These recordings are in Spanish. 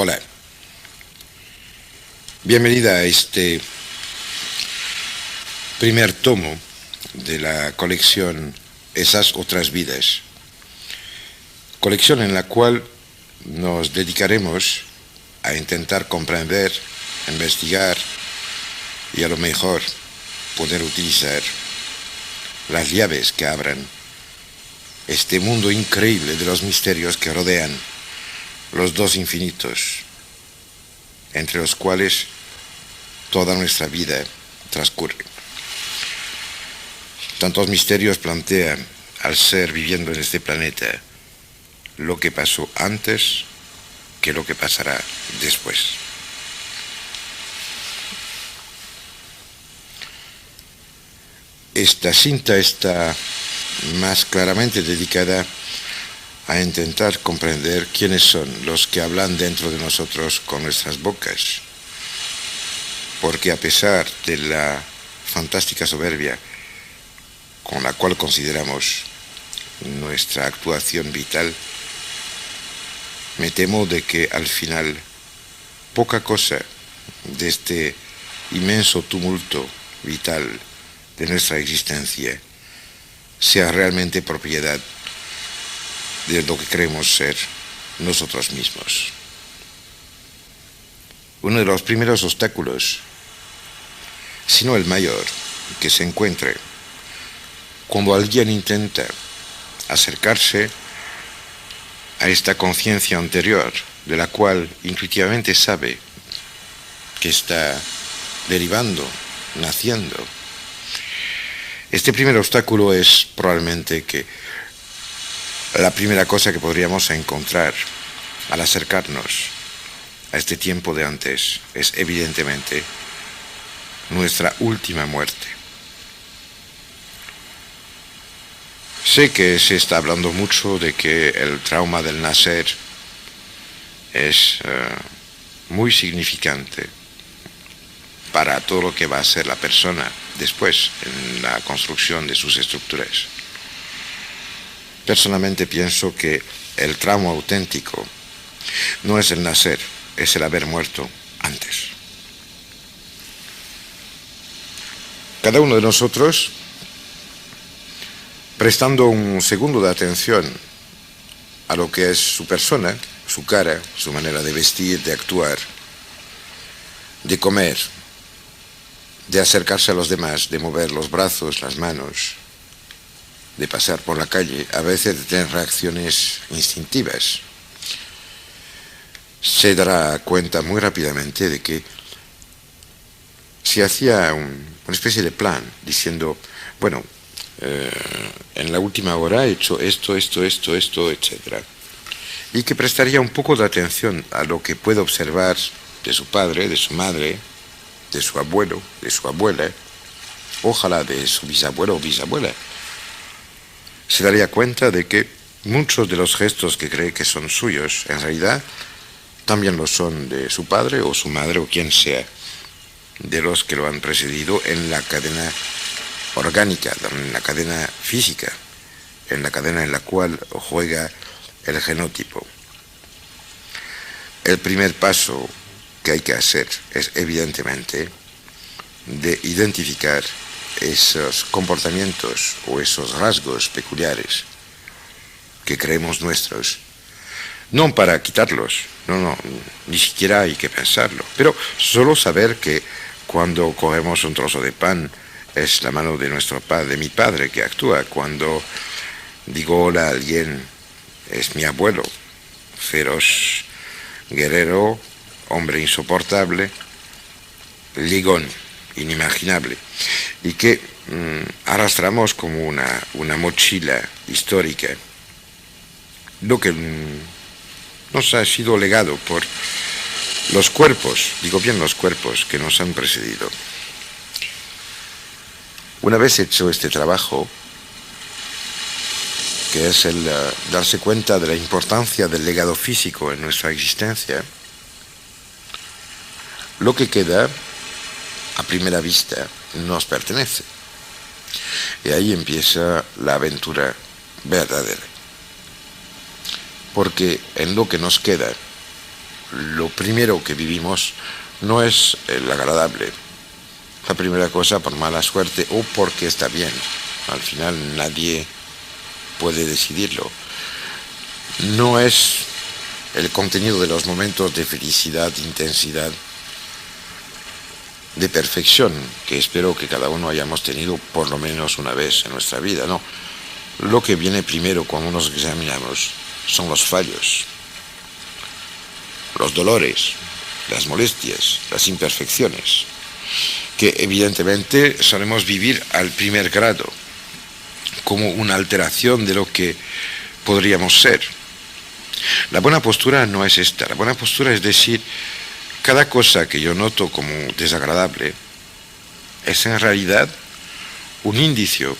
Hola, bienvenida a este primer tomo de la colección Esas otras vidas, colección en la cual nos dedicaremos a intentar comprender, investigar y a lo mejor poder utilizar las llaves que abran este mundo increíble de los misterios que rodean los dos infinitos, entre los cuales toda nuestra vida transcurre. Tantos misterios plantean al ser viviendo en este planeta lo que pasó antes que lo que pasará después. Esta cinta está más claramente dedicada a intentar comprender quiénes son los que hablan dentro de nosotros con nuestras bocas, porque a pesar de la fantástica soberbia con la cual consideramos nuestra actuación vital, me temo de que al final poca cosa de este inmenso tumulto vital de nuestra existencia sea realmente propiedad de lo que creemos ser nosotros mismos. Uno de los primeros obstáculos, si no el mayor, que se encuentre cuando alguien intenta acercarse a esta conciencia anterior, de la cual intuitivamente sabe que está derivando, naciendo. Este primer obstáculo es probablemente que la primera cosa que podríamos encontrar al acercarnos a este tiempo de antes es evidentemente nuestra última muerte. Sé que se está hablando mucho de que el trauma del nacer es muy significante para todo lo que va a ser la persona después en la construcción de sus estructuras. Personalmente pienso que el trauma auténtico no es el nacer, es el haber muerto antes. Cada uno de nosotros, prestando un segundo de atención a lo que es su persona, su cara, su manera de vestir, de actuar, de comer, de acercarse a los demás, de mover los brazos, las manos, de pasar por la calle, a veces de tener reacciones instintivas, se dará cuenta muy rápidamente de que si hacía una especie de plan, diciendo, bueno, en la última hora he hecho esto, etc. Y que prestaría un poco de atención a lo que puede observar de su padre, de su madre, de su abuelo, de su abuela, ojalá de su bisabuelo o bisabuela, se daría cuenta de que muchos de los gestos que cree que son suyos, en realidad, también lo son de su padre o su madre o quien sea, de los que lo han precedido en la cadena orgánica, en la cadena física, en la cadena en la cual juega el genotipo. El primer paso que hay que hacer es, evidentemente, de identificar esos comportamientos o esos rasgos peculiares que creemos nuestros, no para quitarlos, no, ni siquiera hay que pensarlo, pero solo saber que cuando cogemos un trozo de pan es la mano de nuestro padre, de mi padre que actúa. Cuando digo hola a alguien es mi abuelo, feroz, guerrero, hombre insoportable, ligón, inimaginable, y que arrastramos como una mochila histórica, lo que nos ha sido legado por los cuerpos, digo bien los cuerpos que nos han precedido. Una vez hecho este trabajo, que es el darse cuenta de la importancia del legado físico en nuestra existencia, lo que queda, a primera vista, nos pertenece. Y ahí empieza la aventura verdadera. Porque en lo que nos queda lo primero que vivimos no es el agradable. La primera cosa por mala suerte o porque está bien. Al final nadie puede decidirlo. No es el contenido de los momentos de felicidad, de intensidad, de perfección, que espero que cada uno hayamos tenido por lo menos una vez en nuestra vida, no. Lo que viene primero cuando nos examinamos son los fallos, los dolores, las molestias, las imperfecciones, que evidentemente solemos vivir al primer grado, como una alteración de lo que podríamos ser. La buena postura no es esta. La buena postura es decir, cada cosa que yo noto como desagradable es en realidad un indicio,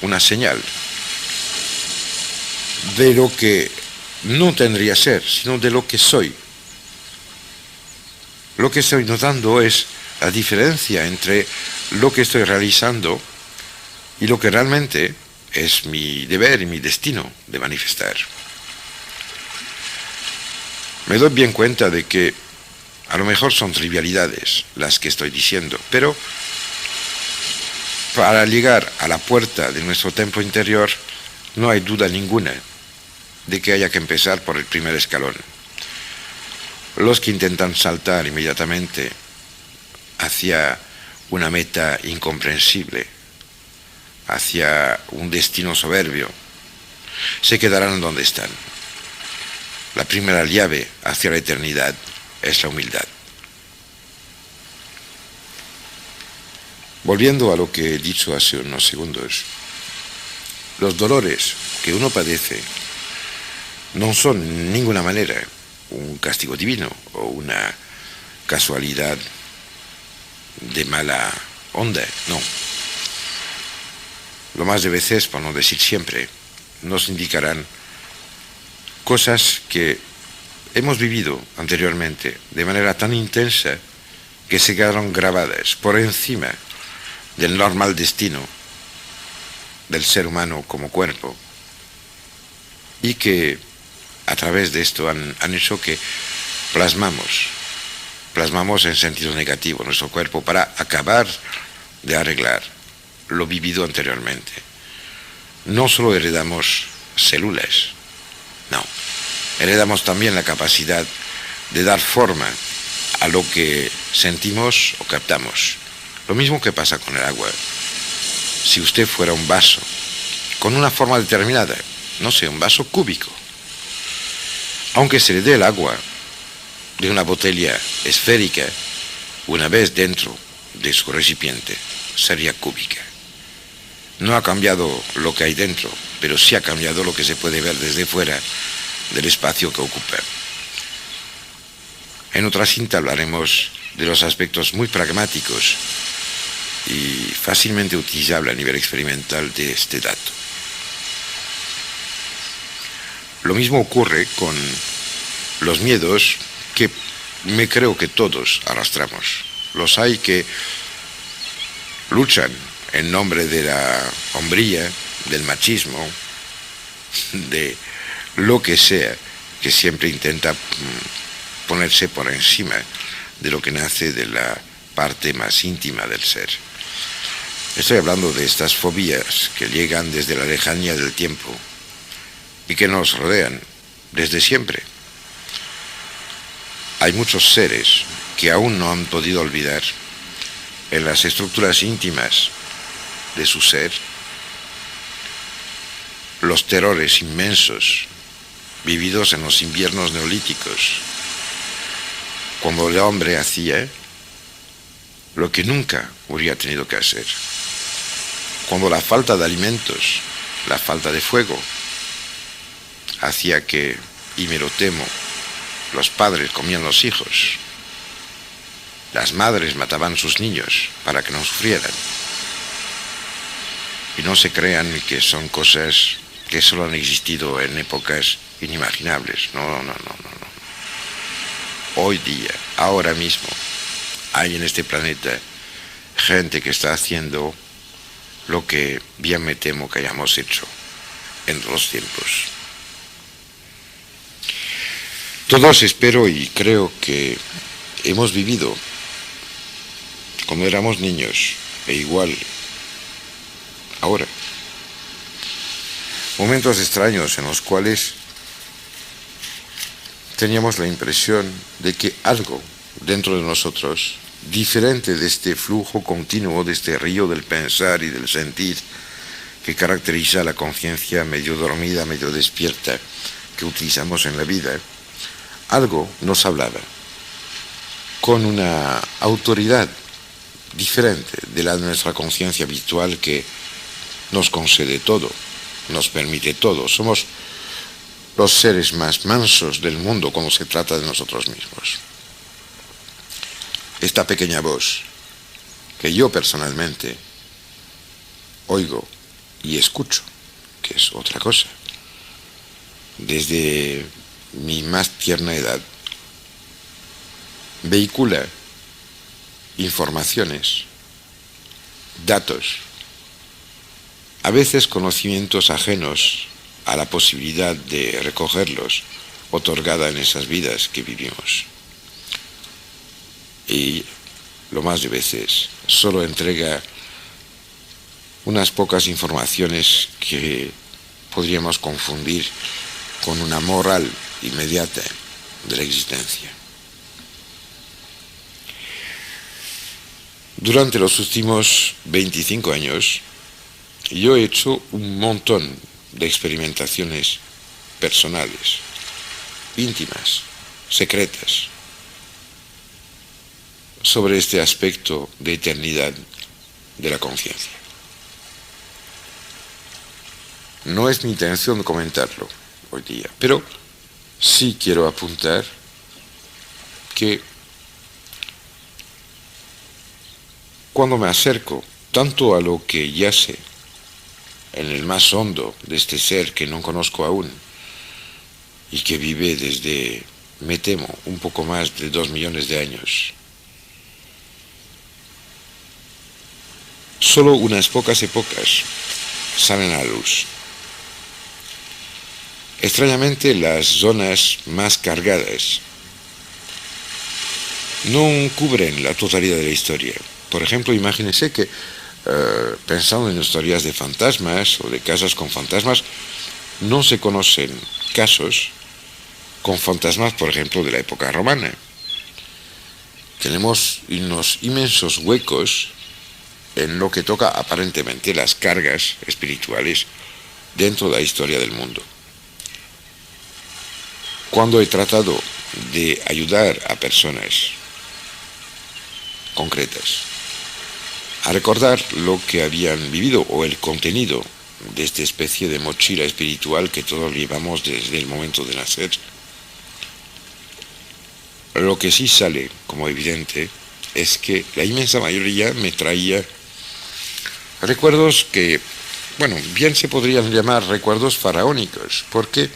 una señal de lo que no tendría ser, sino de lo que soy. Lo que estoy notando es la diferencia entre lo que estoy realizando y lo que realmente es mi deber y mi destino de manifestar. Me doy bien cuenta de que a lo mejor son trivialidades las que estoy diciendo, pero para llegar a la puerta de nuestro templo interior no hay duda ninguna de que haya que empezar por el primer escalón. Los que intentan saltar inmediatamente hacia una meta incomprensible, hacia un destino soberbio, se quedarán donde están. La primera llave hacia la eternidad es la humildad. Volviendo a lo que he dicho hace unos segundos, los dolores que uno padece no son en ninguna manera un castigo divino o una casualidad de mala onda, no. Lo más de veces, por no decir siempre, nos indicarán cosas que hemos vivido anteriormente de manera tan intensa que se quedaron grabadas por encima del normal destino del ser humano como cuerpo y que a través de esto han hecho que plasmamos en sentido negativo nuestro cuerpo para acabar de arreglar lo vivido anteriormente. No solo heredamos células, no, heredamos también la capacidad de dar forma a lo que sentimos o captamos. Lo mismo que pasa con el agua. Si usted fuera un vaso con una forma determinada, no sé, un vaso cúbico, aunque se le dé el agua de una botella esférica, una vez dentro de su recipiente, sería cúbica. No ha cambiado lo que hay dentro, pero sí ha cambiado lo que se puede ver desde fuera del espacio que ocupa. En otra cinta hablaremos de los aspectos muy pragmáticos y fácilmente utilizable a nivel experimental de este dato. Lo mismo ocurre con los miedos que me creo que todos arrastramos. Los hay que luchan en nombre de la hombría, del machismo, de lo que sea, que siempre intenta ponerse por encima de lo que nace de la parte más íntima del ser. Estoy hablando de estas fobías que llegan desde la lejanía del tiempo y que nos rodean desde siempre. Hay muchos seres que aún no han podido olvidar en las estructuras íntimas de su ser los terrores inmensos vividos en los inviernos neolíticos, cuando el hombre hacía lo que nunca hubiera tenido que hacer, cuando la falta de alimentos, la falta de fuego, hacía que, y me lo temo, los padres comían los hijos, las madres mataban sus niños para que no sufrieran. Y no se crean que son cosas que solo han existido en épocas inimaginables. No. Hoy día, ahora mismo, hay en este planeta gente que está haciendo lo que bien me temo que hayamos hecho en los tiempos. Todos espero y creo que hemos vivido cuando éramos niños e igual ahora. Momentos extraños en los cuales teníamos la impresión de que algo dentro de nosotros, diferente de este flujo continuo, de este río del pensar y del sentir que caracteriza la conciencia medio dormida, medio despierta que utilizamos en la vida, algo nos hablaba con una autoridad diferente de la de nuestra conciencia habitual que nos concede todo, nos permite todo. Somos los seres más mansos del mundo cuando se trata de nosotros mismos. Esta pequeña voz que yo personalmente oigo y escucho, que es otra cosa, desde mi más tierna edad, vehicula informaciones, datos, a veces conocimientos ajenos a la posibilidad de recogerlos, otorgada en esas vidas que vivimos. Y lo más de veces solo entrega unas pocas informaciones que podríamos confundir con una moral inmediata de la existencia. Durante los últimos 25 años, yo he hecho un montón de experimentaciones personales, íntimas, secretas, sobre este aspecto de eternidad de la conciencia. No es mi intención comentarlo hoy día, pero sí quiero apuntar que cuando me acerco tanto a lo que ya sé, en el más hondo de este ser que no conozco aún y que vive desde, me temo, un poco más de 2 millones de años, solo unas pocas épocas salen a la luz. Extrañamente, las zonas más cargadas no cubren la totalidad de la historia. Por ejemplo, imagínense que pensando en historias de fantasmas o de casas con fantasmas, no se conocen casos con fantasmas, por ejemplo, de la época romana. Tenemos unos inmensos huecos en lo que toca aparentemente las cargas espirituales dentro de la historia del mundo. Cuando he tratado de ayudar a personas concretas a recordar lo que habían vivido o el contenido de esta especie de mochila espiritual que todos llevamos desde el momento de nacer, lo que sí sale como evidente es que la inmensa mayoría me traía recuerdos que, bueno, bien se podrían llamar recuerdos faraónicos, porque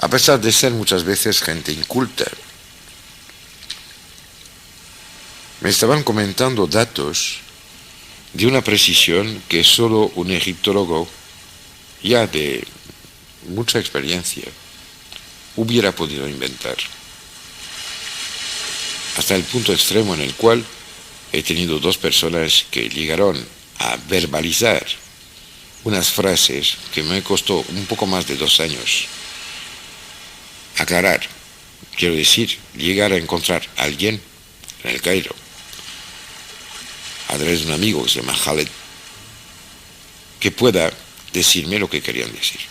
a pesar de ser muchas veces gente inculta, me estaban comentando datos de una precisión que solo un egiptólogo ya de mucha experiencia hubiera podido inventar. Hasta el punto extremo en el cual he tenido 2 personas que llegaron a verbalizar unas frases que me costó un poco más de 2 años aclarar. Quiero decir, llegar a encontrar a alguien en el Cairo, a través de un amigo que se llama Khaled, que pueda decirme lo que querían decir.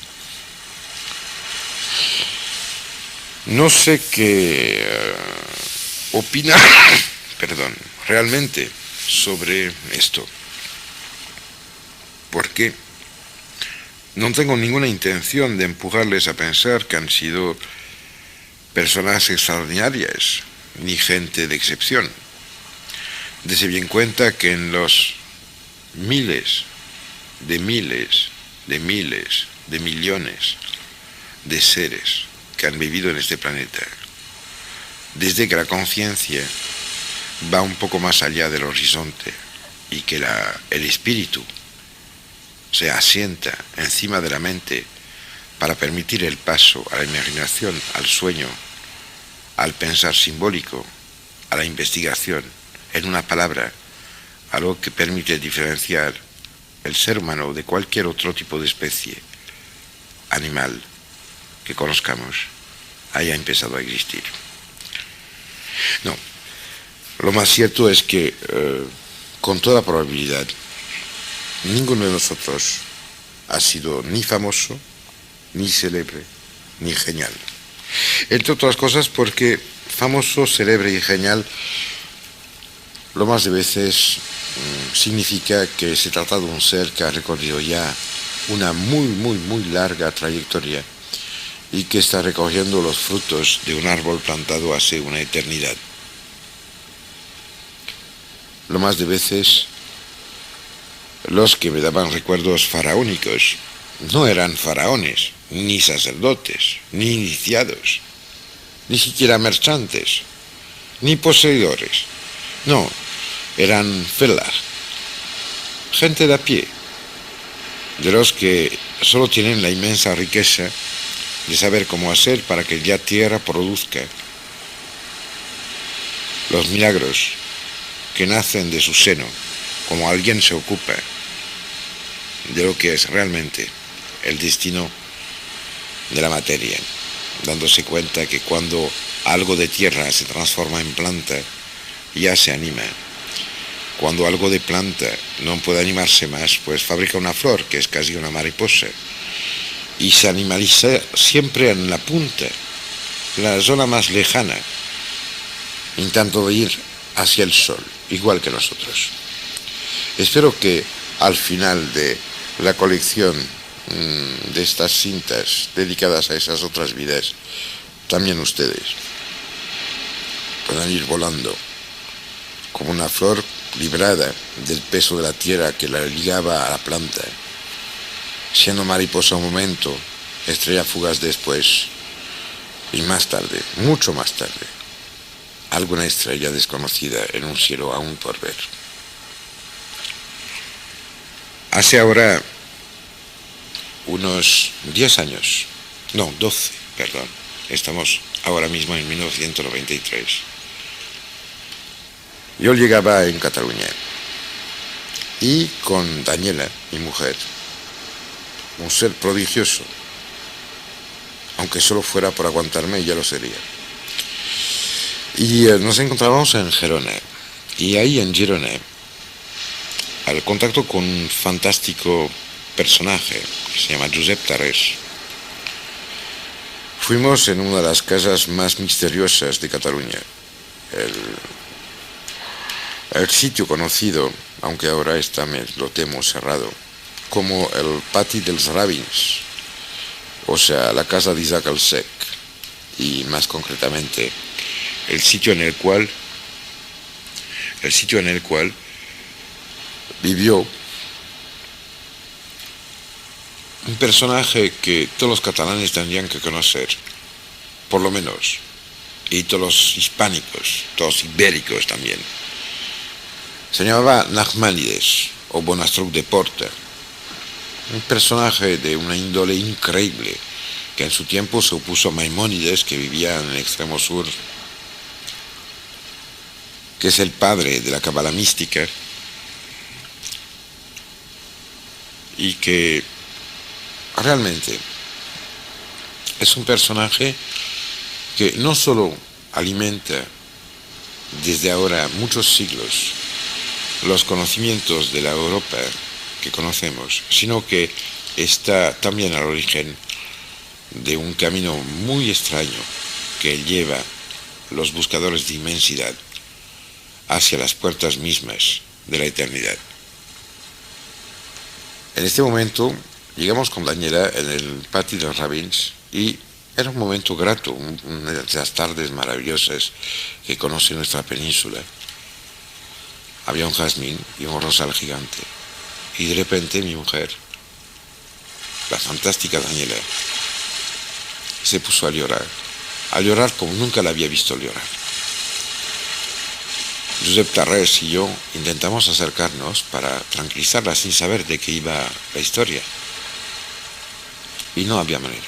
No sé qué opina, realmente sobre esto, porque no tengo ninguna intención de empujarles a pensar que han sido personas extraordinarias, ni gente de excepción. Dese bien cuenta que en los miles de millones de seres que han vivido en este planeta, desde que la conciencia va un poco más allá del horizonte y que el espíritu se asienta encima de la mente para permitir el paso a la imaginación, al sueño, al pensar simbólico, a la investigación, en una palabra, algo que permite diferenciar el ser humano de cualquier otro tipo de especie, animal, que conozcamos, haya empezado a existir. No, lo más cierto es que, con toda probabilidad, ninguno de nosotros ha sido ni famoso, ni célebre, ni genial. Entre otras cosas porque famoso, célebre y genial, lo más de veces significa que se trata de un ser que ha recorrido ya una muy larga trayectoria y que está recogiendo los frutos de un árbol plantado hace una eternidad. Lo más de veces, los que me daban recuerdos faraónicos no eran faraones, ni sacerdotes, ni iniciados, ni siquiera mercantes, ni poseedores. No, eran felah, gente de a pie, de los que solo tienen la inmensa riqueza de saber cómo hacer para que la tierra produzca los milagros que nacen de su seno, como alguien se ocupa de lo que es realmente el destino de la materia, dándose cuenta que cuando algo de tierra se transforma en planta, ya se anima. Cuando algo de planta no puede animarse más, pues fabrica una flor, que es casi una mariposa, y se animaliza siempre en la punta, la zona más lejana, intentando ir hacia el sol, igual que nosotros. Espero que al final de la colección de estas cintas dedicadas a esas otras vidas, también ustedes puedan ir volando como una flor librada del peso de la tierra que la ligaba a la planta, siendo mariposa un momento, estrella fugaz después, y más tarde, mucho más tarde, alguna estrella desconocida en un cielo aún por ver. Hace ahora unos 10 años, no, 12, perdón, estamos ahora mismo en 1993. Yo llegaba en Cataluña y con Daniela, mi mujer, un ser prodigioso, aunque solo fuera por aguantarme, ya lo sería. Y nos encontrábamos en Gerona, y ahí en Girona, al contacto con un fantástico personaje que se llama Josep Tarrés, fuimos en una de las casas más misteriosas de Cataluña, el sitio conocido, aunque ahora está, me lo temo, cerrado, como el Pati dels Rabins, o sea, la casa de Isaac el Sec, y más concretamente el sitio en el cual vivió un personaje que todos los catalanes tendrían que conocer, por lo menos, y todos los hispánicos, todos ibéricos también. Se llamaba Nachmanides, o Bonastruc de Porta, un personaje de una índole increíble, que en su tiempo se opuso a Maimónides, que vivía en el extremo sur, que es el padre de la cábala mística, y que realmente es un personaje que no solo alimenta desde ahora muchos siglos los conocimientos de la Europa que conocemos, sino que está también al origen de un camino muy extraño que lleva los buscadores de inmensidad hacia las puertas mismas de la eternidad. En este momento llegamos con Daniela en el Patio de los Rabins y era un momento grato, una de las tardes maravillosas que conoce nuestra península. Había un jazmín y un rosal gigante. Y de repente mi mujer, la fantástica Daniela, se puso a llorar como nunca la había visto llorar. Josep Tarrés y yo intentamos acercarnos para tranquilizarla sin saber de qué iba la historia. y no había manera.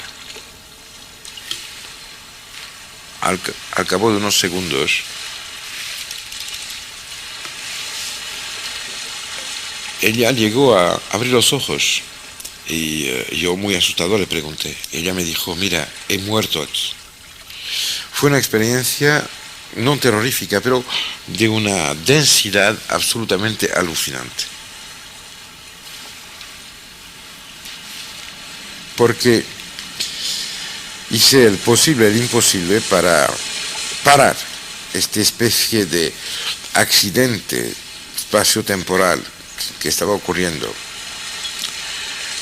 Al cabo de unos segundos, ella llegó a abrir los ojos y yo, muy asustado, le pregunté. Ella me dijo: mira, he muerto aquí. Fue una experiencia no terrorífica, pero de una densidad absolutamente alucinante. Porque hice el posible, el imposible para parar esta especie de accidente espacio-temporal que estaba ocurriendo.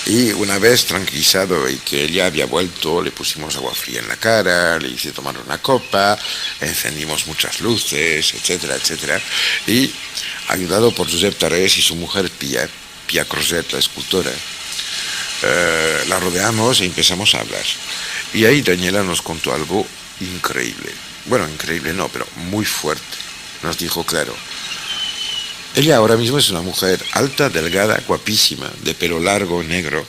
Y una vez tranquilizado y que ella había vuelto, le pusimos agua fría en la cara, le hice tomar una copa, encendimos muchas luces, etcétera, etcétera. Y ayudado por Josep Tarrés y su mujer Pia Crozet, la escultora, la rodeamos y empezamos a hablar. Y ahí Daniela nos contó algo increíble. Bueno, increíble no, pero muy fuerte. Nos dijo claro. Ella ahora mismo es una mujer alta, delgada, guapísima, de pelo largo, negro.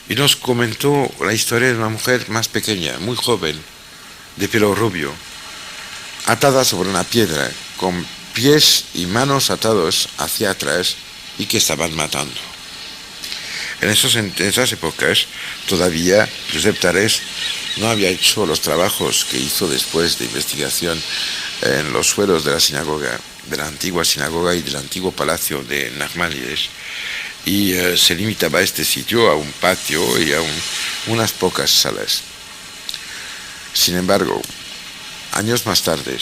Y nos comentó la historia de una mujer más pequeña, muy joven, de pelo rubio, atada sobre una piedra, con pies y manos atados hacia atrás y que estaban matando. En esas épocas todavía Josep Tarrés no había hecho los trabajos que hizo después de investigación en los suelos de la sinagoga, de la antigua sinagoga y del antiguo palacio de Nachmanides, y se limitaba a este sitio, a un patio y a unas pocas salas. Sin embargo, años más tarde,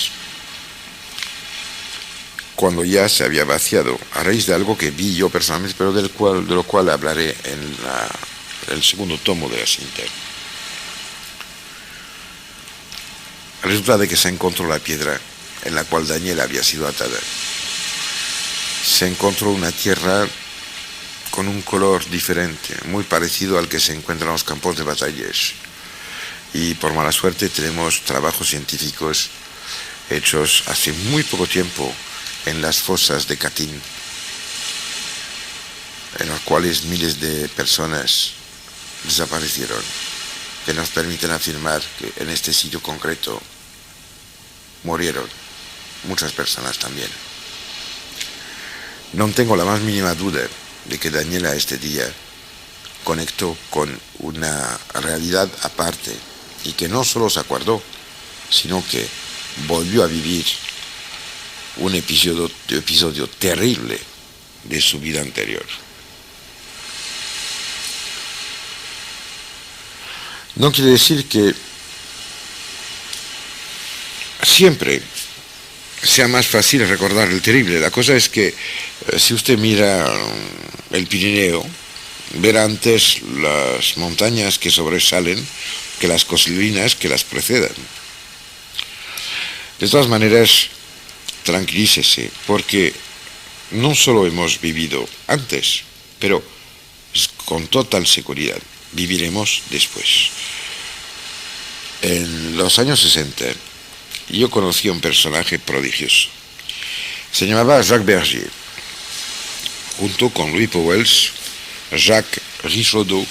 cuando ya se había vaciado, a raíz de algo que vi yo personalmente, pero de lo cual hablaré en el segundo tomo de la cinta, resulta de que se encontró la piedra en la cual Daniela había sido atada. Se encontró una tierra con un color diferente, muy parecido al que se encuentra en los campos de batallas. Y por mala suerte tenemos trabajos científicos hechos hace muy poco tiempo en las fosas de Katyn, en las cuales miles de personas desaparecieron, que nos permiten afirmar que en este sitio concreto murieron muchas personas también. No tengo la más mínima duda de que Daniela este día conectó con una realidad aparte y que no solo se acordó, sino que volvió a vivir un episodio terrible de su vida anterior. No quiere decir que siempre sea más fácil recordar el terrible. La cosa es que si usted mira el Pirineo, verá antes las montañas que sobresalen que las colinas que las precedan. De todas maneras, tranquilícese, porque no solo hemos vivido antes, pero con total seguridad viviremos después. En los años 60, yo conocí a un personaje prodigioso. Se llamaba Jacques Bergier. Junto con Louis Pauwels, Jacques Richaudot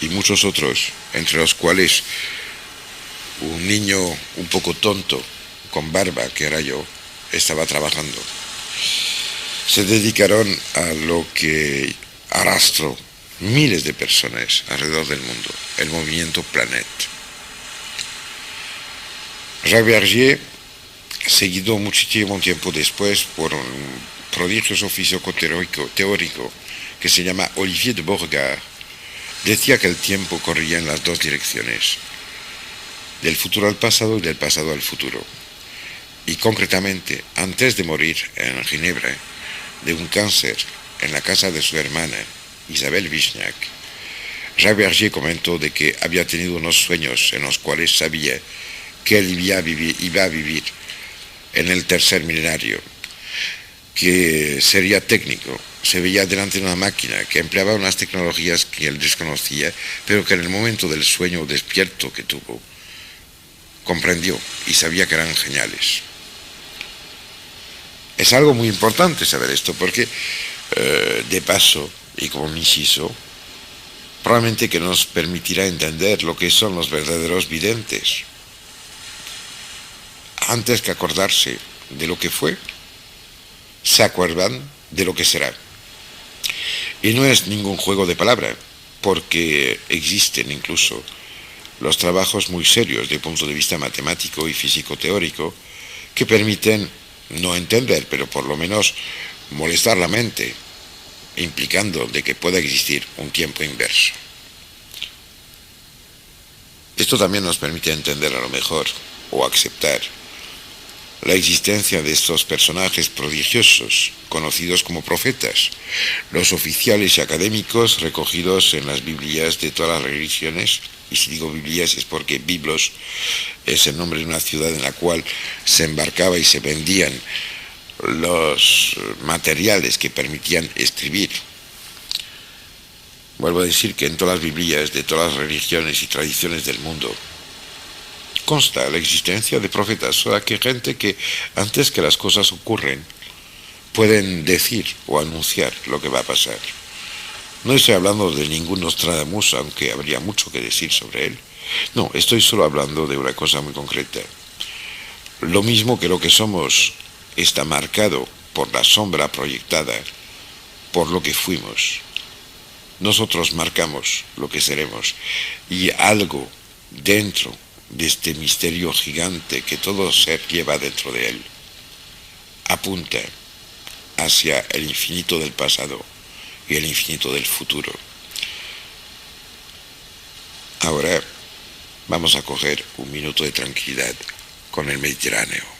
y muchos otros, entre los cuales un niño un poco tonto, con barba, que era yo, estaba trabajando. Se dedicaron a lo que arrastró miles de personas alrededor del mundo, el movimiento Planet. Jacques Bergier, seguido muchísimo tiempo después por un prodigioso físico teórico que se llama Olivier de Beauregard, decía que el tiempo corría en las dos direcciones, del futuro al pasado y del pasado al futuro. Y concretamente, antes de morir en Ginebra de un cáncer en la casa de su hermana, Isabelle Vishniac, Jacques Bergier comentó de que había tenido unos sueños en los cuales sabía que él iba a vivir en el tercer milenario, que sería técnico, se veía delante de una máquina que empleaba unas tecnologías que él desconocía, pero que en el momento del sueño despierto que tuvo, comprendió y sabía que eran geniales. Es algo muy importante saber esto, porque de paso, y como un inciso, probablemente que nos permitirá entender lo que son los verdaderos videntes. Antes que acordarse de lo que fue, se acuerdan de lo que será. Y no es ningún juego de palabra, porque existen incluso los trabajos muy serios desde el punto de vista matemático y físico-teórico que permiten no entender, pero por lo menos molestar la mente, implicando de que pueda existir un tiempo inverso. Esto también nos permite entender a lo mejor, o aceptar, la existencia de estos personajes prodigiosos, conocidos como profetas, los oficiales y académicos recogidos en las Biblias de todas las religiones. Y si digo Biblias es porque Biblos es el nombre de una ciudad en la cual se embarcaba y se vendían los materiales que permitían escribir. Vuelvo a decir que en todas las Biblias de todas las religiones y tradiciones del mundo consta la existencia de profetas, o sea, que gente que antes que las cosas ocurren pueden decir o anunciar lo que va a pasar. No estoy hablando de ningún Nostradamus, aunque habría mucho que decir sobre él. No, estoy solo hablando de una cosa muy concreta. Lo mismo que lo que somos está marcado por la sombra proyectada, por lo que fuimos. Nosotros marcamos lo que seremos, y algo dentro de este misterio gigante que todo ser lleva dentro de él apunta hacia el infinito del pasado y el infinito del futuro. Ahora vamos a coger un minuto de tranquilidad con el Mediterráneo.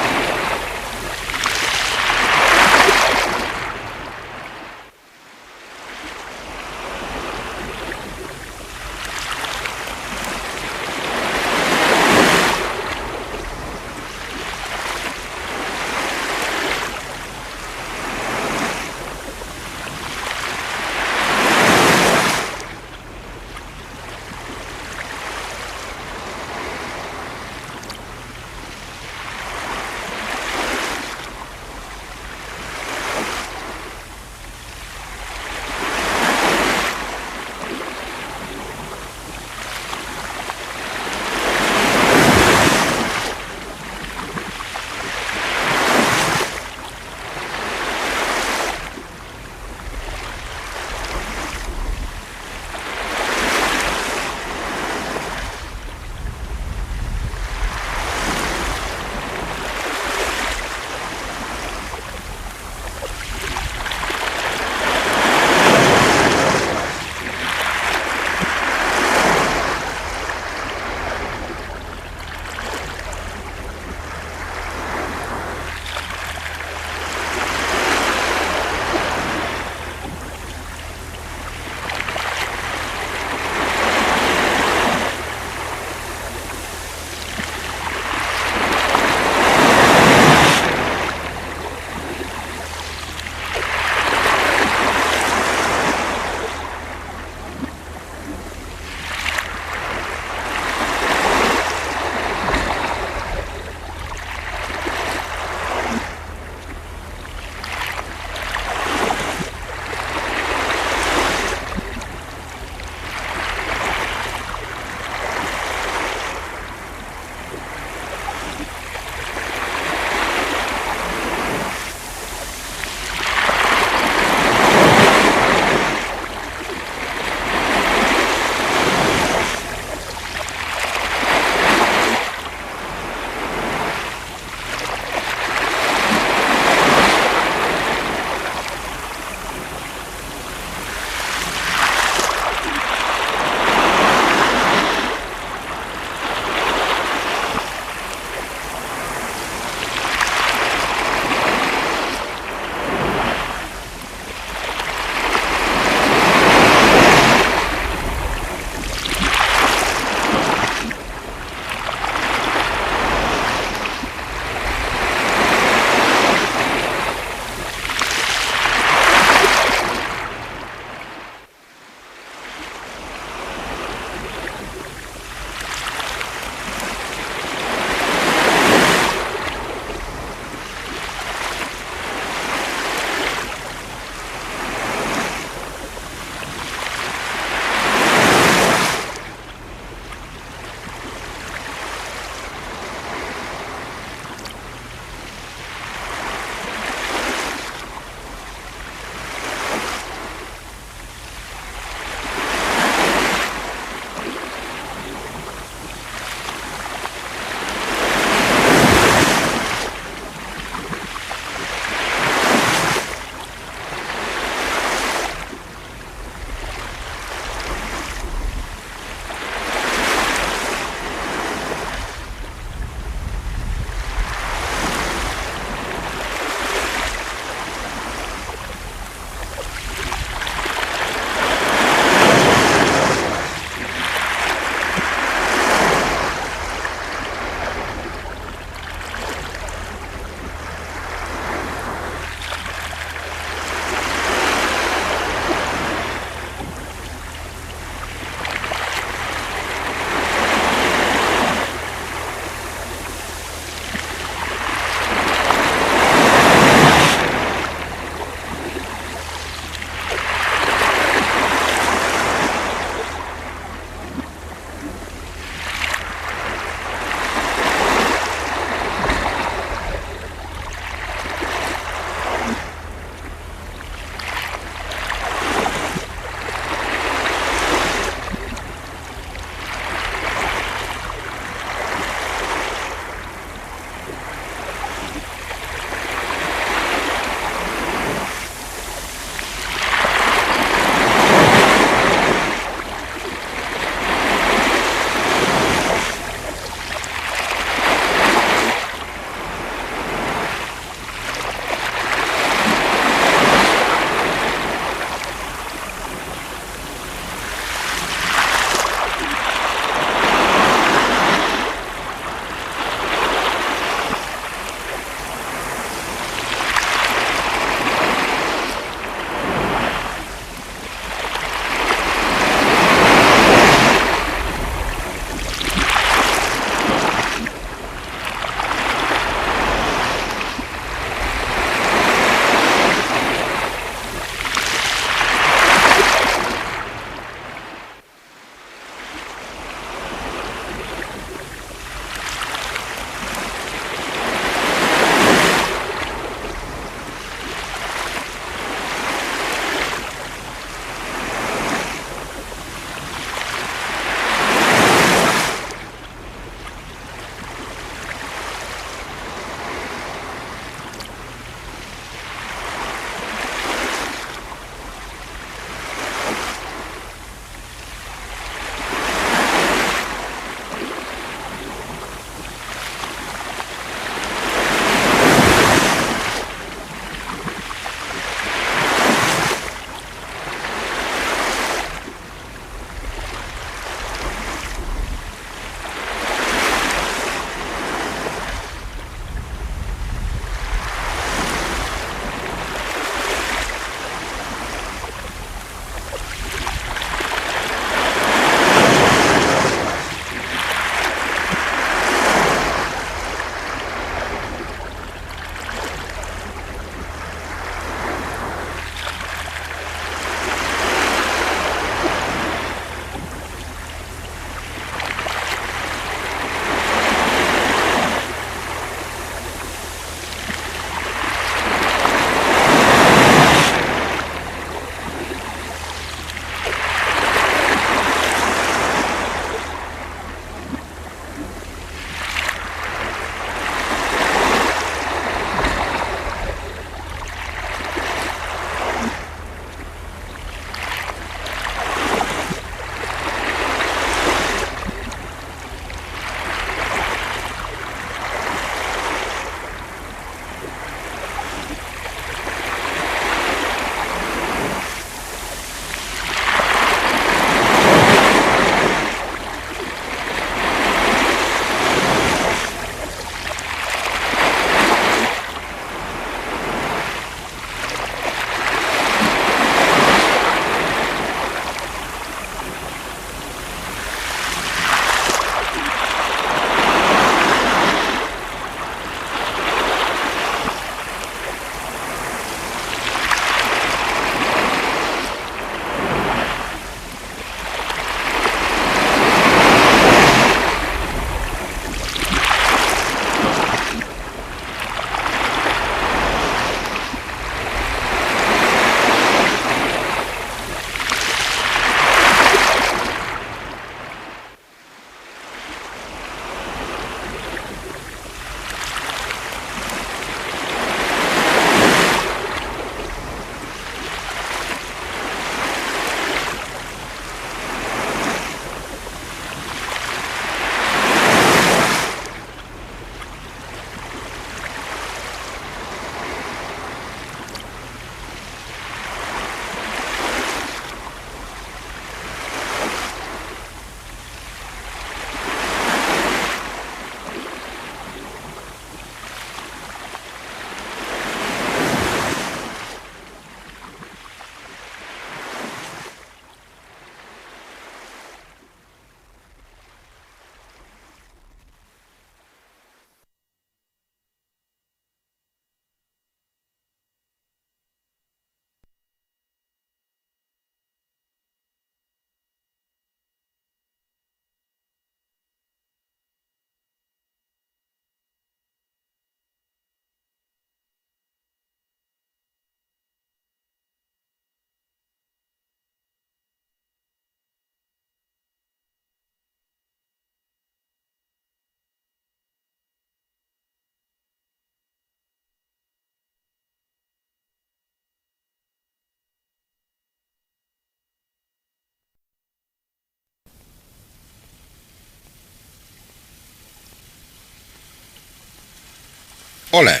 Hola.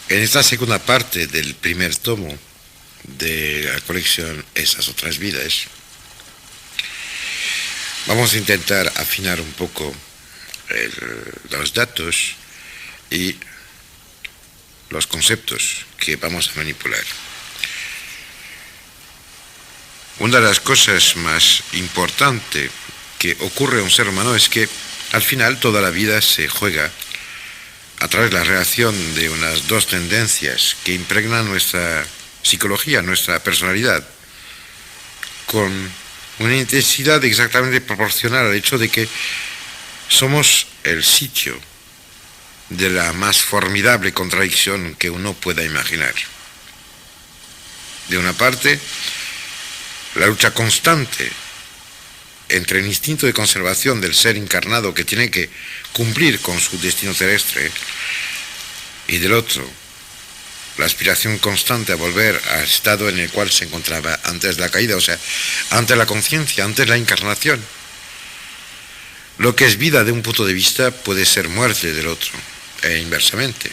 En esta segunda parte del primer tomo de la colección Esas otras vidas, vamos a intentar afinar un poco los datos y los conceptos que vamos a manipular. Una de las cosas más importantes que ocurre a un ser humano es que al final toda la vida se juega a través de la relación de unas dos tendencias que impregnan nuestra psicología, nuestra personalidad, con una intensidad exactamente proporcional al hecho de que somos el sitio de la más formidable contradicción que uno pueda imaginar. De una parte, la lucha constante entre el instinto de conservación del ser encarnado que tiene que cumplir con su destino terrestre, y del otro, la aspiración constante a volver al estado en el cual se encontraba antes de la caída, o sea, antes de la conciencia, antes de la encarnación. Lo que es vida de un punto de vista puede ser muerte del otro, e inversamente.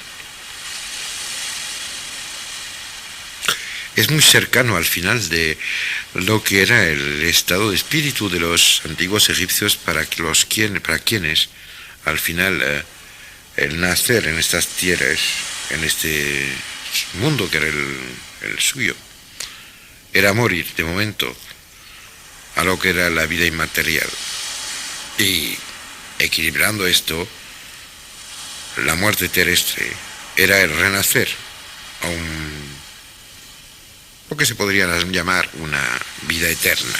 Es muy cercano al final de lo que era el estado de espíritu de los antiguos egipcios para quienes al final el nacer en estas tierras, en este mundo que era el suyo, era morir de momento a lo que era la vida inmaterial. Y equilibrando esto, la muerte terrestre era el renacer a lo que se podría llamar una vida eterna.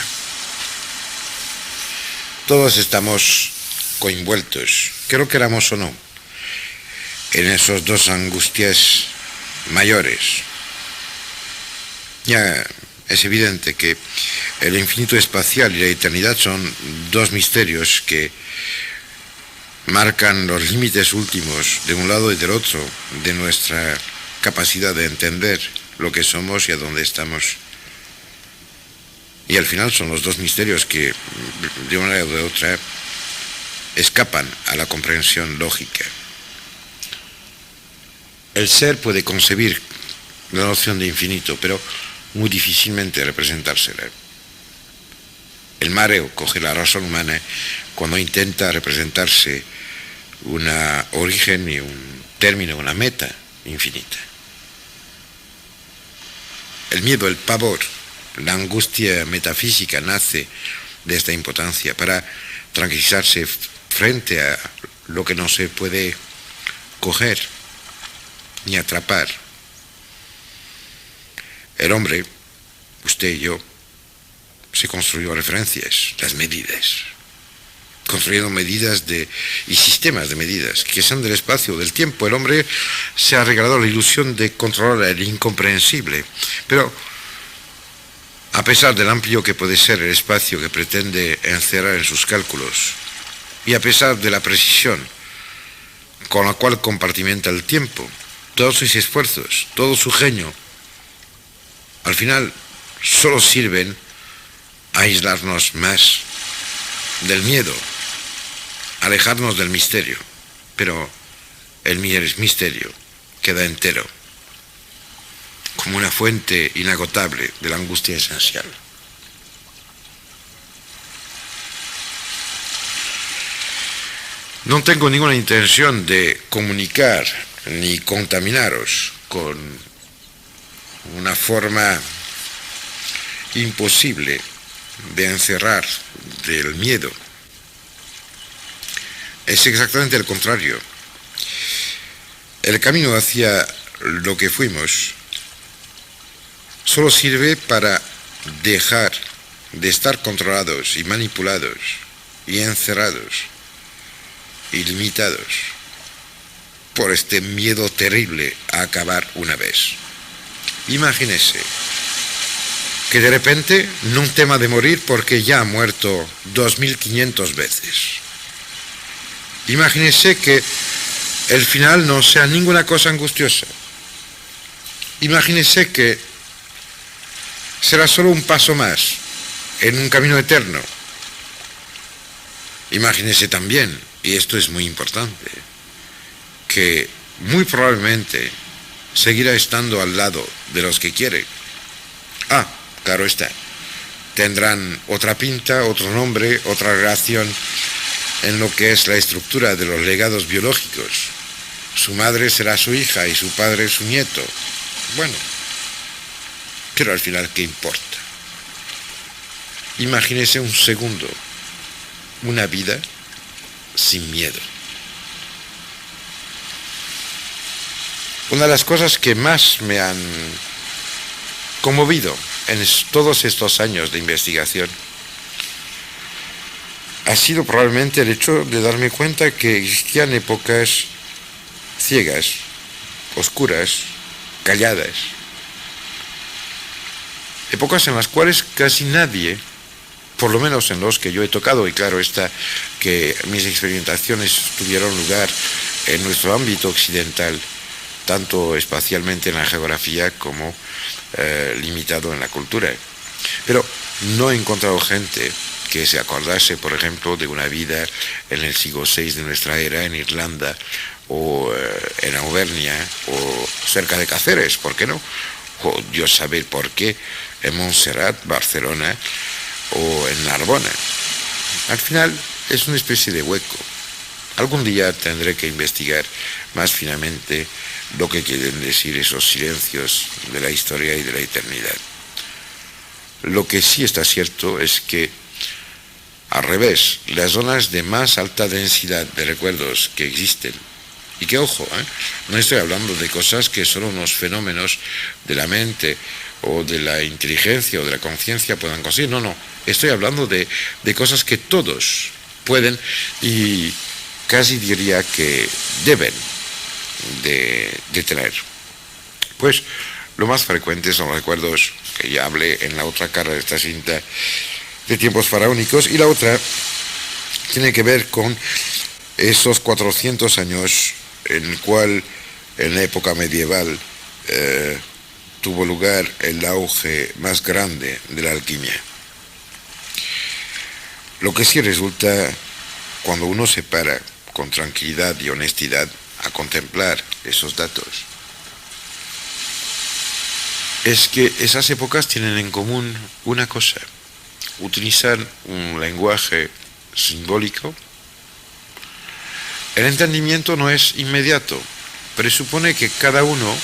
Todos estamos coenvueltos, creo queramos o no, en esos dos angustias mayores. Ya es evidente que el infinito espacial y la eternidad son dos misterios que marcan los límites últimos de un lado y del otro de nuestra capacidad de entender lo que somos y a dónde estamos. Y al final son los dos misterios que, de una manera o de otra, escapan a la comprensión lógica. El ser puede concebir la noción de infinito, pero muy difícilmente representársela. El mareo coge la razón humana cuando intenta representarse un origen y un término, una meta infinita. El miedo, el pavor, la angustia metafísica nace de esta impotencia para tranquilizarse frente a lo que no se puede coger ni atrapar. El hombre, usted y yo, se construyó referencias, las medidas, construyendo medidas y sistemas de medidas que sean del espacio o del tiempo. El hombre se ha regalado la ilusión de controlar el incomprensible, pero a pesar del amplio que puede ser el espacio que pretende encerrar en sus cálculos, y a pesar de la precisión con la cual compartimenta el tiempo, todos sus esfuerzos, todo su genio, al final solo sirven a aislarnos más del miedo, alejarnos del misterio, pero el misterio queda entero, como una fuente inagotable de la angustia esencial. No tengo ninguna intención de comunicar ni contaminaros con una forma imposible de encerrar del miedo. Es exactamente el contrario. El camino hacia lo que fuimos solo sirve para dejar de estar controlados y manipulados y encerrados y limitados por este miedo terrible a acabar una vez. Imagínese que de repente no tema de morir porque ya ha muerto 2500 veces. Imagínese que el final no sea ninguna cosa angustiosa. Imagínese que será solo un paso más en un camino eterno. Imagínese también, y esto es muy importante, que muy probablemente seguirá estando al lado de los que quiere. Claro está, tendrán otra pinta, otro nombre, otra relación en lo que es la estructura de los legados biológicos. Su madre será su hija y su padre su nieto. Bueno, pero al final, ¿qué importa? Imagínese un segundo, una vida sin miedo. Una de las cosas que más me han conmovido en todos estos años de investigación ha sido probablemente el hecho de darme cuenta que existían épocas ciegas, oscuras, calladas. Épocas en las cuales casi nadie, por lo menos en los que yo he tocado, y claro está que mis experimentaciones tuvieron lugar en nuestro ámbito occidental, tanto espacialmente en la geografía como limitado en la cultura. Pero no he encontrado gente que se acordase, por ejemplo, de una vida en el siglo VI de nuestra era, en Irlanda, o en Auvernia, o cerca de Cáceres, ¿por qué no? O Dios sabe por qué, en Montserrat, Barcelona, o en Narbona. Al final es una especie de hueco. Algún día tendré que investigar más finamente lo que quieren decir esos silencios de la historia y de la eternidad. Lo que sí está cierto es que, al revés, las zonas de más alta densidad de recuerdos que existen, y que ojo, no estoy hablando de cosas que solo unos fenómenos de la mente o de la inteligencia o de la conciencia puedan conseguir, no, estoy hablando de cosas que todos pueden y casi diría que deben de tener. Pues lo más frecuente son los recuerdos que ya hablé en la otra cara de esta cinta de tiempos faraónicos, y la otra tiene que ver con esos 400 años en el cual en la época medieval tuvo lugar el auge más grande de la alquimia. Lo que sí resulta, cuando uno se para con tranquilidad y honestidad a contemplar esos datos, es que esas épocas tienen en común una cosa: utilizar un lenguaje simbólico. El entendimiento no es inmediato, presupone que cada uno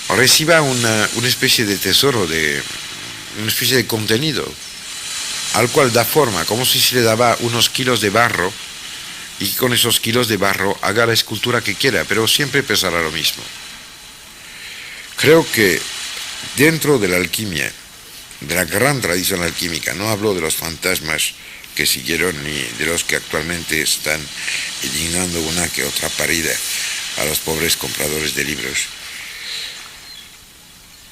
reciba una especie de tesoro, una especie de contenido, al cual da forma, como si se le daba unos kilos de barro, y con esos kilos de barro haga la escultura que quiera, pero siempre pesará lo mismo. Creo que dentro de la alquimia, de la gran tradición alquímica, no hablo de los fantasmas que siguieron ni de los que actualmente están indignando una que otra parida a los pobres compradores de libros,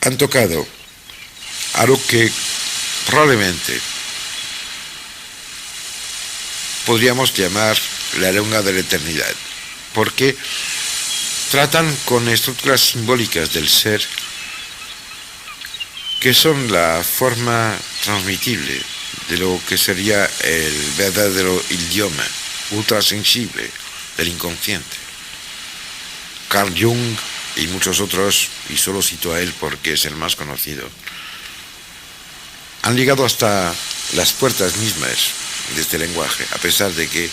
han tocado a lo que probablemente podríamos llamar la lengua de la eternidad, porque tratan con estructuras simbólicas del ser que son la forma transmitible de lo que sería el verdadero idioma ultrasensible del inconsciente. Carl Jung y muchos otros, y solo cito a él porque es el más conocido, han llegado hasta las puertas mismas de este lenguaje, a pesar de que,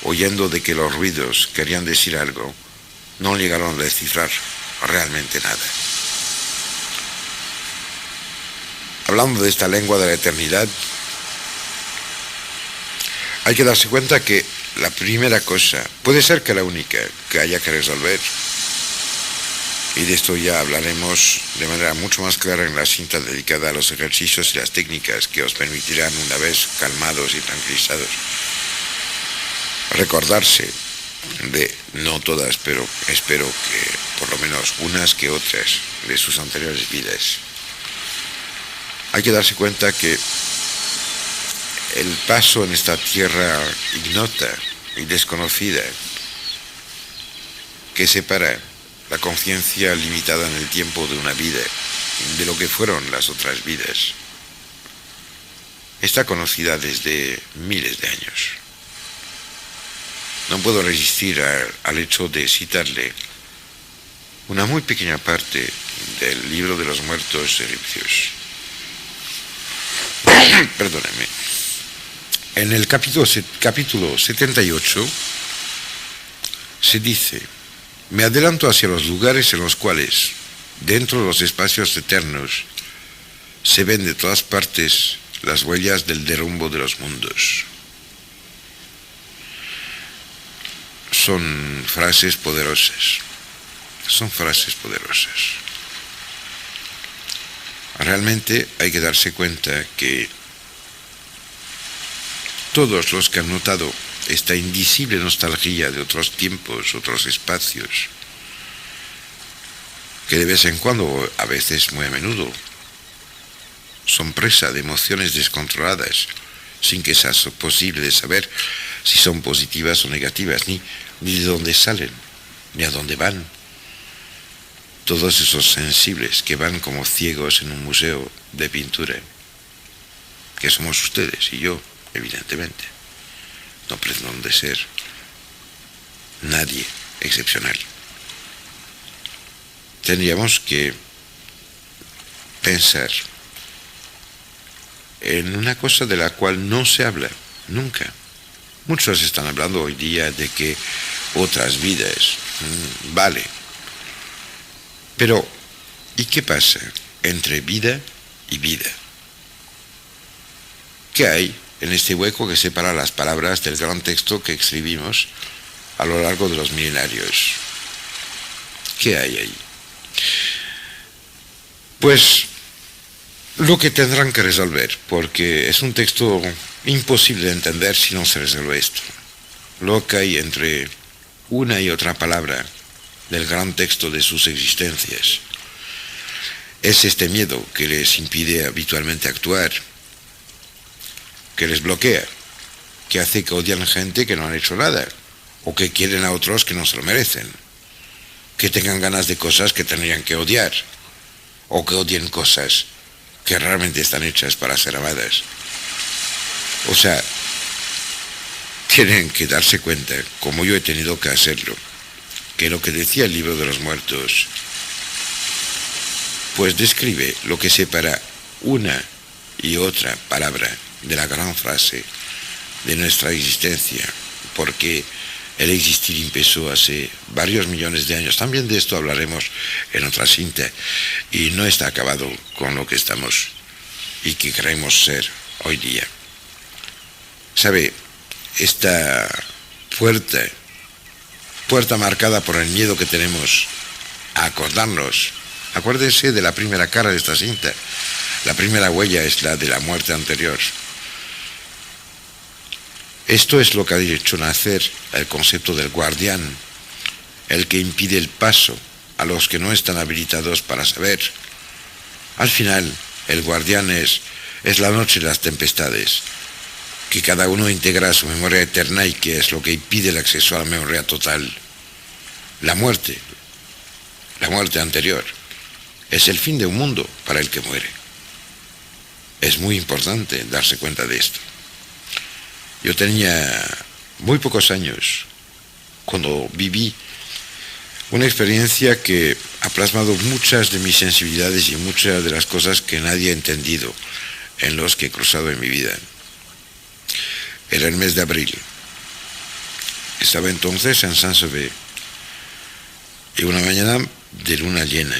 oyendo de que los ruidos querían decir algo, no llegaron a descifrar realmente nada. Hablando de esta lengua de la eternidad, hay que darse cuenta que la primera cosa, puede ser que la única que haya que resolver, y de esto ya hablaremos de manera mucho más clara en la cinta dedicada a los ejercicios y las técnicas que os permitirán, una vez calmados y tranquilizados, recordarse de, no todas, pero espero que por lo menos unas que otras de sus anteriores vidas. Hay que darse cuenta que el paso en esta tierra ignota y desconocida que separa la conciencia limitada en el tiempo de una vida de lo que fueron las otras vidas está conocida desde miles de años. no puedo resistir al hecho de citarle una muy pequeña parte del libro de los muertos egipcios. Perdónenme. En el capítulo 78 se dice: me adelanto hacia los lugares en los cuales, dentro de los espacios eternos, se ven de todas partes las huellas del derrumbo de los mundos. Son frases poderosas. Son frases poderosas. Realmente hay que darse cuenta que todos los que han notado esta indecible nostalgia de otros tiempos, otros espacios, que de vez en cuando, a veces muy a menudo, son presa de emociones descontroladas, sin que sea posible de saber si son positivas o negativas, ni de dónde salen, ni a dónde van. Todos esos sensibles que van como ciegos en un museo de pintura, que somos ustedes y yo, evidentemente. No pretenden ser nadie excepcional. Tendríamos que pensar en una cosa de la cual no se habla nunca. Muchos están hablando hoy día de que otras vidas, vale. Pero, ¿y qué pasa entre vida y vida? ¿Qué hay en este hueco que separa las palabras del gran texto que escribimos a lo largo de los milenios? ¿Qué hay ahí? Pues lo que tendrán que resolver, porque es un texto imposible de entender si no se resuelve esto. Lo que hay entre una y otra palabra del gran texto de sus existencias es este miedo que les impide habitualmente actuar, que les bloquea, que hace que odien gente que no han hecho nada, o que quieren a otros que no se lo merecen, que tengan ganas de cosas que tendrían que odiar, o que odien cosas que realmente están hechas para ser amadas. O sea, tienen que darse cuenta, como yo he tenido que hacerlo, que lo que decía el libro de los muertos, pues describe lo que separa una y otra palabra de la gran frase de nuestra existencia, porque el existir empezó hace varios millones de años. También de esto hablaremos en otra cinta, y no está acabado con lo que estamos y que queremos ser hoy día. ¿Sabe? Esta puerta marcada por el miedo que tenemos a acordarnos. Acuérdense de la primera cara de esta cinta. La primera huella es la de la muerte anterior. Esto es lo que ha hecho nacer el concepto del guardián, el que impide el paso a los que no están habilitados para saber. Al final, el guardián es la noche de las tempestades, que cada uno integra a su memoria eterna y que es lo que impide el acceso a la memoria total. La muerte anterior, es el fin de un mundo para el que muere. Es muy importante darse cuenta de esto. Yo tenía muy pocos años cuando viví una experiencia que ha plasmado muchas de mis sensibilidades y muchas de las cosas que nadie ha entendido en los que he cruzado en mi vida. Era el mes de abril. Estaba entonces en Saint-Sever y una mañana de luna llena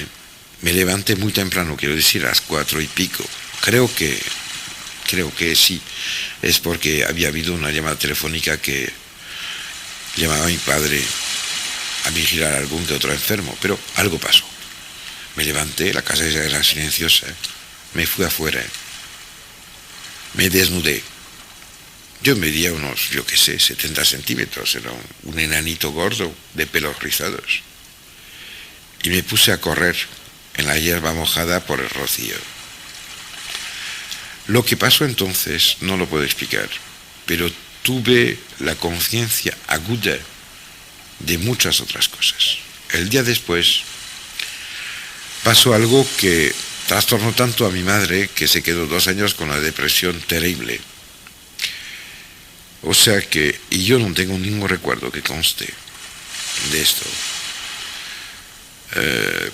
me levanté muy temprano, quiero decir a las 4 y pico. Creo que sí, es porque había habido una llamada telefónica que llamaba a mi padre a vigilar a algún que otro enfermo, pero algo pasó. Me levanté, la casa ya era silenciosa, me fui afuera, me desnudé. Yo medía unos, 70 centímetros, era un enanito gordo de pelos rizados. Y me puse a correr en la hierba mojada por el rocío. Lo que pasó entonces no lo puedo explicar, pero tuve la conciencia aguda de muchas otras cosas. El día después pasó algo que trastornó tanto a mi madre que se quedó 2 años con una depresión terrible. O sea que, y yo no tengo ningún recuerdo que conste de esto.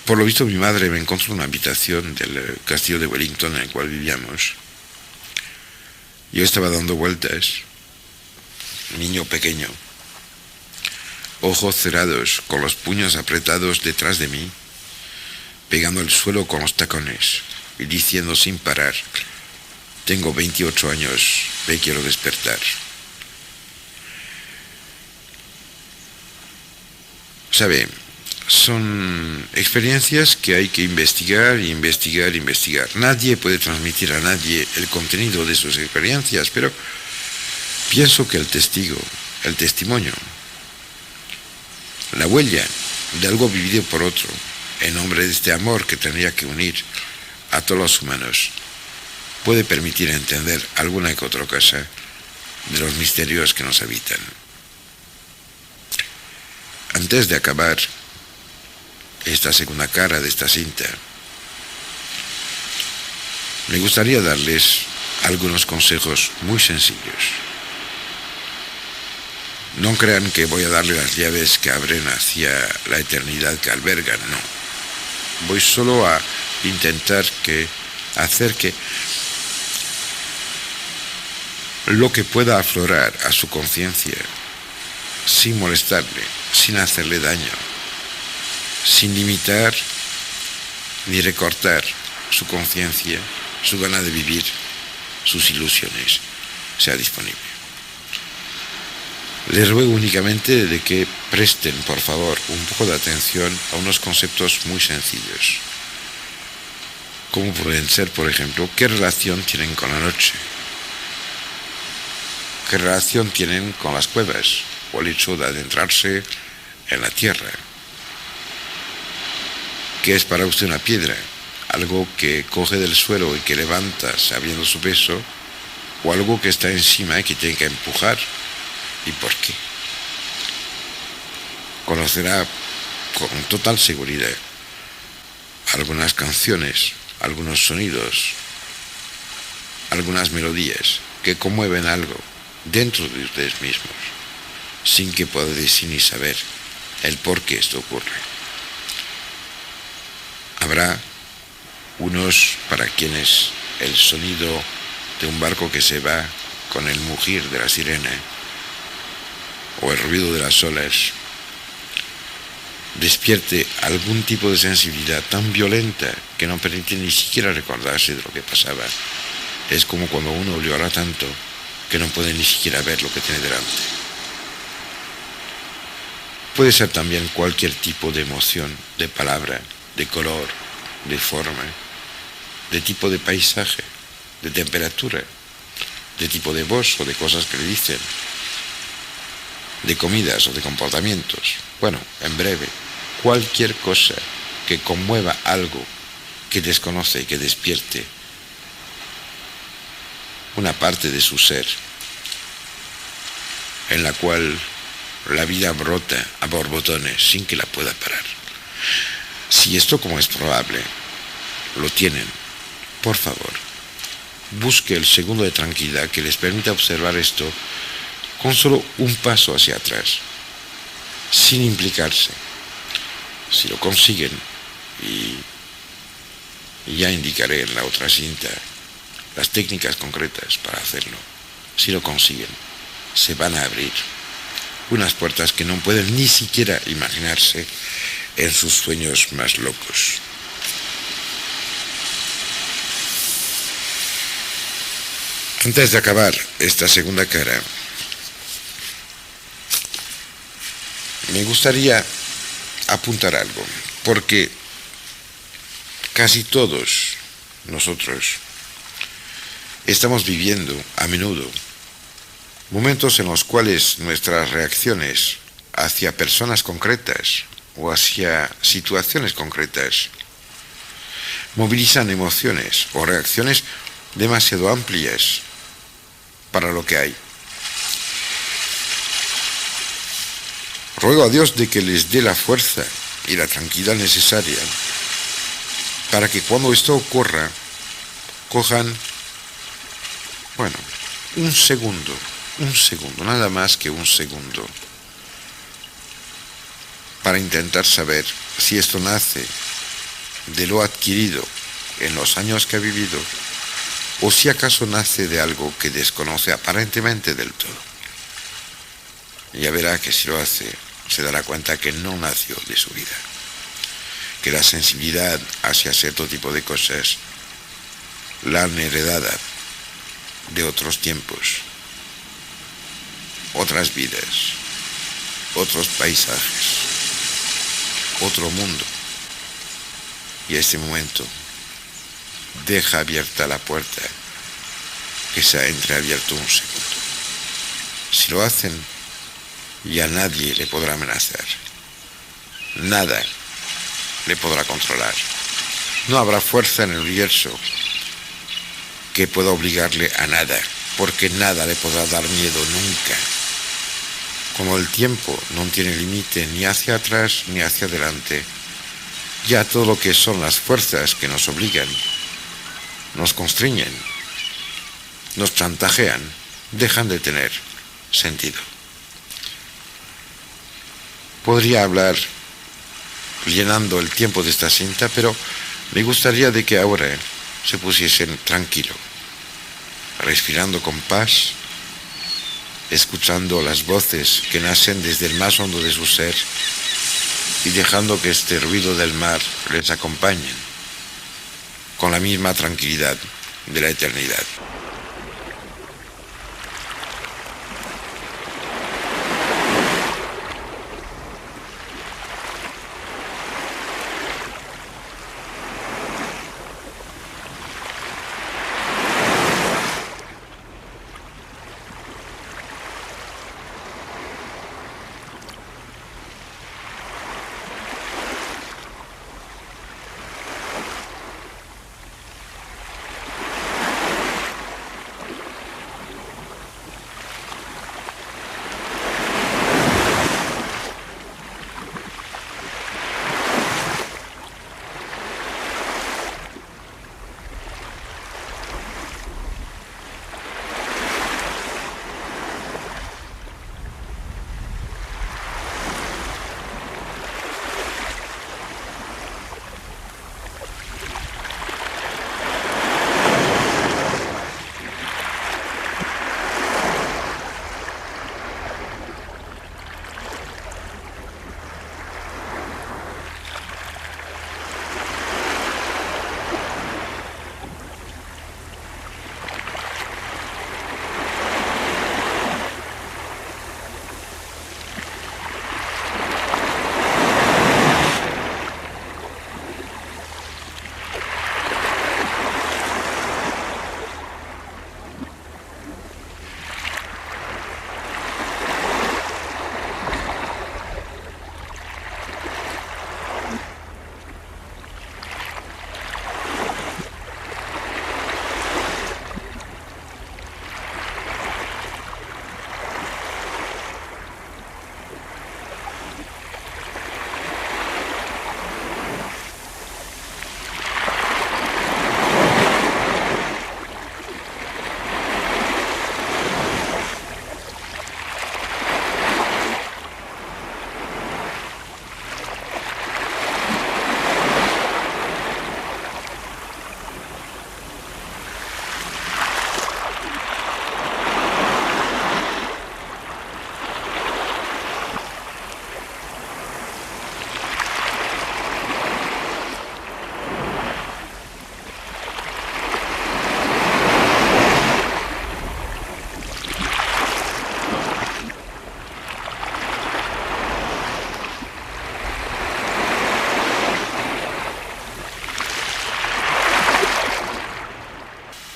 Por lo visto mi madre me encontró en una habitación del castillo de Wellington en el cual vivíamos. Yo estaba dando vueltas, niño pequeño, ojos cerrados, con los puños apretados detrás de mí, pegando el suelo con los tacones y diciendo sin parar: tengo 28 años, me quiero despertar. ¿Sabe? Son experiencias que hay que investigar, investigar, investigar. Nadie puede transmitir a nadie el contenido de sus experiencias, pero pienso que el testigo, el testimonio, la huella de algo vivido por otro, en nombre de este amor que tendría que unir a todos los humanos, puede permitir entender alguna que otra cosa de los misterios que nos habitan. Antes de acabar esta segunda cara de esta cinta, me gustaría darles algunos consejos muy sencillos. No crean que voy a darles las llaves que abren hacia la eternidad que albergan, no. Voy solo a intentar hacer que lo que pueda aflorar a su conciencia, sin molestarle, sin hacerle daño, sin limitar ni recortar su conciencia, su gana de vivir, sus ilusiones, sea disponible. Les ruego únicamente de que presten, por favor, un poco de atención a unos conceptos muy sencillos, como pueden ser, por ejemplo, ¿qué relación tienen con la noche? ¿Qué relación tienen con las cuevas o el hecho de adentrarse en la tierra? ¿Qué es para usted una piedra? ¿Algo que coge del suelo y que levanta sabiendo su peso? ¿O algo que está encima y que tiene que empujar? ¿Y por qué? Conocerá con total seguridad algunas canciones, algunos sonidos, algunas melodías que conmueven algo dentro de ustedes mismos, sin que pueda decir ni saber el por qué esto ocurre. Habrá unos para quienes el sonido de un barco que se va con el mugir de la sirena o el ruido de las olas despierte algún tipo de sensibilidad tan violenta que no permite ni siquiera recordarse de lo que pasaba. Es como cuando uno llora tanto que no puede ni siquiera ver lo que tiene delante. Puede ser también cualquier tipo de emoción, de palabra, de color, de forma, de tipo de paisaje, de temperatura, de tipo de voz o de cosas que le dicen, de comidas o de comportamientos. Bueno, en breve, cualquier cosa que conmueva algo que desconoce y que despierte una parte de su ser en la cual la vida brota a borbotones sin que la pueda parar. Si esto, como es probable, lo tienen, por favor, busque el segundo de tranquilidad que les permita observar esto con solo un paso hacia atrás, sin implicarse. Si lo consiguen, y ya indicaré en la otra cinta las técnicas concretas para hacerlo, si lo consiguen, se van a abrir unas puertas que no pueden ni siquiera imaginarse en sus sueños más locos. Antes de acabar esta segunda cara, me gustaría apuntar algo, porque casi todos nosotros estamos viviendo a menudo momentos en los cuales nuestras reacciones hacia personas concretas o hacia situaciones concretas movilizan emociones o reacciones demasiado amplias para lo que hay. Ruego a Dios de que les dé la fuerza y la tranquilidad necesaria para que cuando esto ocurra, cojan, un segundo un segundo, nada más que un segundo, para intentar saber si esto nace de lo adquirido en los años que ha vivido, o si acaso nace de algo que desconoce aparentemente del todo. Y ya verá que si lo hace, se dará cuenta que no nació de su vida, que la sensibilidad hacia cierto tipo de cosas la han heredada de otros tiempos, otras vidas, otros paisajes, otro mundo. Y a este momento deja abierta la puerta que se ha entreabierto un segundo. Si lo hacen, ya nadie le podrá amenazar. Nada le podrá controlar. No habrá fuerza en el universo que pueda obligarle a nada, porque nada le podrá dar miedo nunca. Como el tiempo no tiene límite ni hacia atrás ni hacia adelante, ya todo lo que son las fuerzas que nos obligan, nos constriñen, nos chantajean, dejan de tener sentido. Podría hablar llenando el tiempo de esta cinta, pero me gustaría de que ahora se pusiesen tranquilo, respirando con paz, escuchando las voces que nacen desde el más hondo de su ser y dejando que este ruido del mar les acompañe con la misma tranquilidad de la eternidad.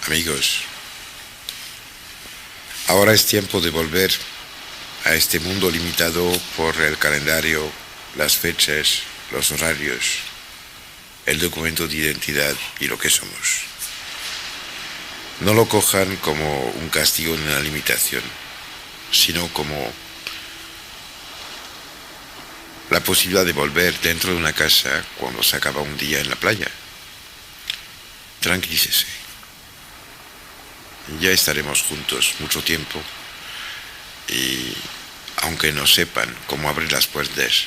Amigos, ahora es tiempo de volver a este mundo limitado por el calendario, las fechas, los horarios, el documento de identidad y lo que somos. No lo cojan como un castigo ni una limitación, sino como la posibilidad de volver dentro de una casa cuando se acaba un día en la playa. Tranquilícese. Ya estaremos juntos mucho tiempo y aunque no sepan cómo abrir las puertas,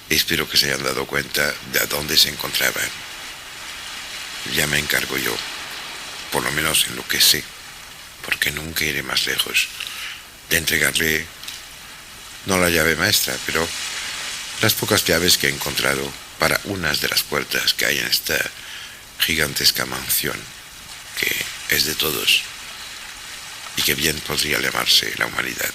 espero que se hayan dado cuenta de a dónde se encontraban. Ya me encargo yo, por lo menos en lo que sé, porque nunca iré más lejos, de entregarle, no la llave maestra, pero las pocas llaves que he encontrado para unas de las puertas que hay en esta gigantesca mansión, que es de todos, y que bien podría llamarse la humanidad.